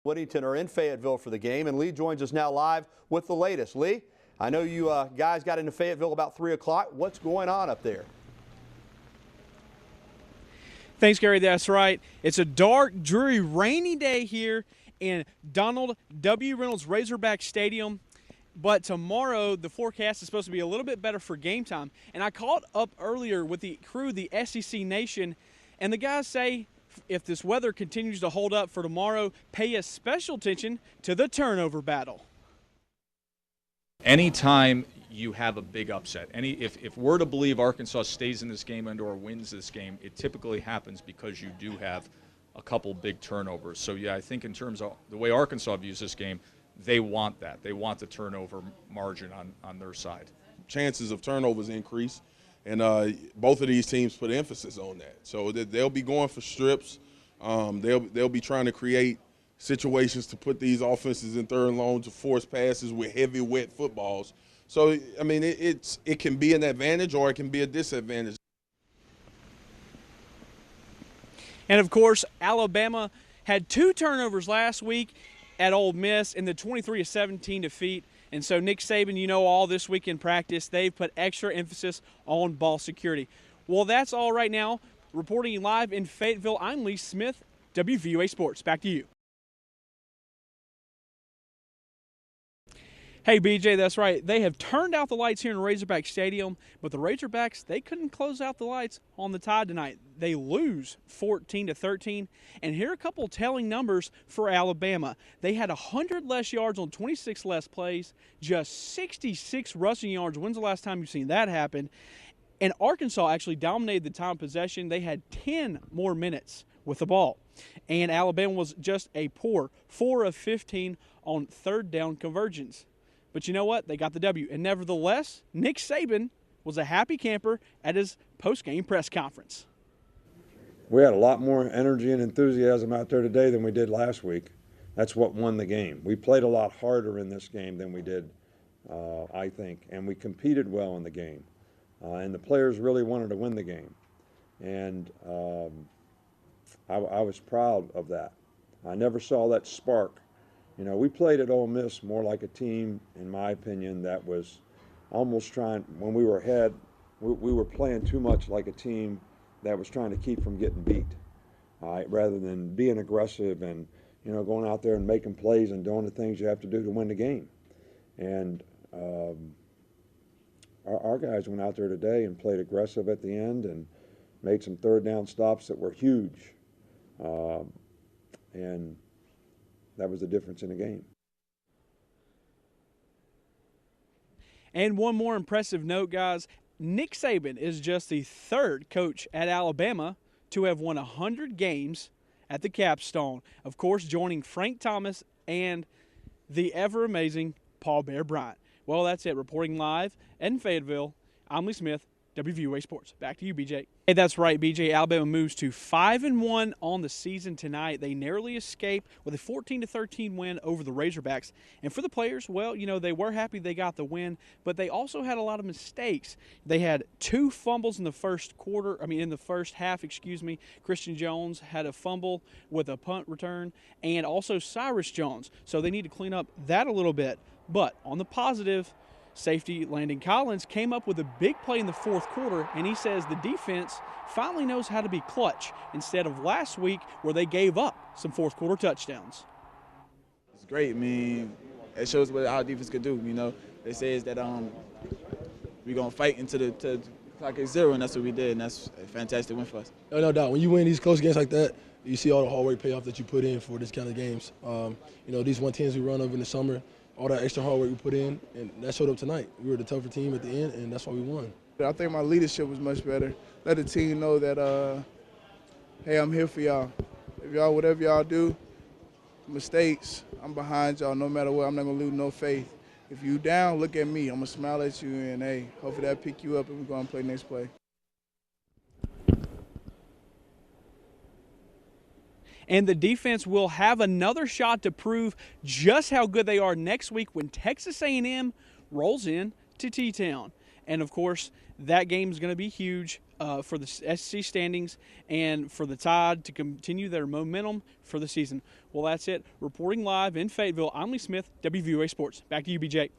Whittington are in Fayetteville for the game, and Lee joins us now live with the latest. Lee, I know you guys got into Fayetteville about 3 o'clock. What's going on up there? Thanks, Gary. That's right. It's a dark, dreary, rainy day here in Donald W. Reynolds Razorback Stadium. But tomorrow, the forecast is supposed to be a little bit better for game time. And I called up earlier with the crew, the SEC Nation, and the guys say if this weather continues to hold up for tomorrow, pay a special attention to the turnover battle. Anytime you have a big upset, if we're to believe Arkansas stays in this game and/or wins this game, it typically happens because you do have a couple big turnovers. So yeah, I think in terms of the way Arkansas views this game, they want that. They want the turnover margin on their side. Chances of turnovers increase, and both of these teams put emphasis on that. So they'll be going for strips. They'll be trying to create situations to put these offenses in third and long to force passes with heavy, wet footballs. So, I mean, it can be an advantage or it can be a disadvantage. And, of course, Alabama had 2 turnovers last week at Ole Miss in the 23-17 defeat. And so Nick Saban, you know, all this week in practice, they've put extra emphasis on ball security. Well, that's all right now. Reporting live in Fayetteville, I'm Lee Smith, WVUA Sports. Back to you. Hey, BJ, that's right. They have turned out the lights here in Razorback Stadium, but the Razorbacks, they couldn't close out the lights on the Tide tonight. They lose 14-13, and here are a couple telling numbers for Alabama. They had 100 less yards on 26 less plays, just 66 rushing yards. When's the last time you've seen that happen? And Arkansas actually dominated the time of possession. They had 10 more minutes with the ball. And Alabama was just a poor 4 of 15 on third down conversions. But you know what? They got the W. And nevertheless, Nick Saban was a happy camper at his post-game press conference. We had a lot more energy and enthusiasm out there today than we did last week. That's what won the game. We played a lot harder in this game than we did, I think, and we competed well in the game. And the players really wanted to win the game. And I was proud of that. I never saw that spark. You know, we played at Ole Miss more like a team, in my opinion, that was almost trying, when we were ahead, we were playing too much like a team that was trying to keep from getting beat, rather than being aggressive and, you know, going out there and making plays and doing the things you have to do to win the game. And our guys went out there today and played aggressive at the end and made some third down stops that were huge. And that was the difference in the game. And one more impressive note, guys. Nick Saban is just the 3rd coach at Alabama to have won 100 games at the capstone. Of course, joining Frank Thomas and the ever-amazing Paul Bear Bryant. Well, that's it. Reporting live in Fayetteville, I'm Lee Smith, WVUA Sports. Back to you, BJ. Hey, that's right, BJ. Alabama moves to 5-1 on the season tonight. They narrowly escaped with a 14-13 win over the Razorbacks. And for the players, well, you know, they were happy they got the win, but they also had a lot of mistakes. They had 2 fumbles in the first half. Christian Jones had a fumble with a punt return, and also Cyrus Jones. So they need to clean up that a little bit. But on the positive, safety Landon Collins came up with a big play in the 4th quarter, and he says the defense finally knows how to be clutch instead of last week where they gave up some 4th quarter touchdowns. It's great. I mean, it shows what our defense could do. You know, they say is that we're going to fight into the clock at 0, and that's what we did, and that's a fantastic win for us. No doubt. When you win these close games like that, you see all the hard work payoff that you put in for this kind of games. You know, these 110s we run over in the summer, all that extra hard work we put in, and that showed up tonight. We were the tougher team at the end, and that's why we won. I think my leadership was much better. Let the team know that, hey, I'm here for y'all. If y'all, whatever y'all do, mistakes, I'm behind y'all no matter what. I'm not going to lose no faith. If you down, look at me. I'm going to smile at you, and, hey, hopefully that'll pick you up and we're going to play next play. And the defense will have another shot to prove just how good they are next week when Texas A&M rolls in to T-Town. And, of course, that game is going to be huge for the SEC standings and for the Tide to continue their momentum for the season. Well, that's it. Reporting live in Fayetteville, I'm Lee Smith, WVUA Sports. Back to you, BJ.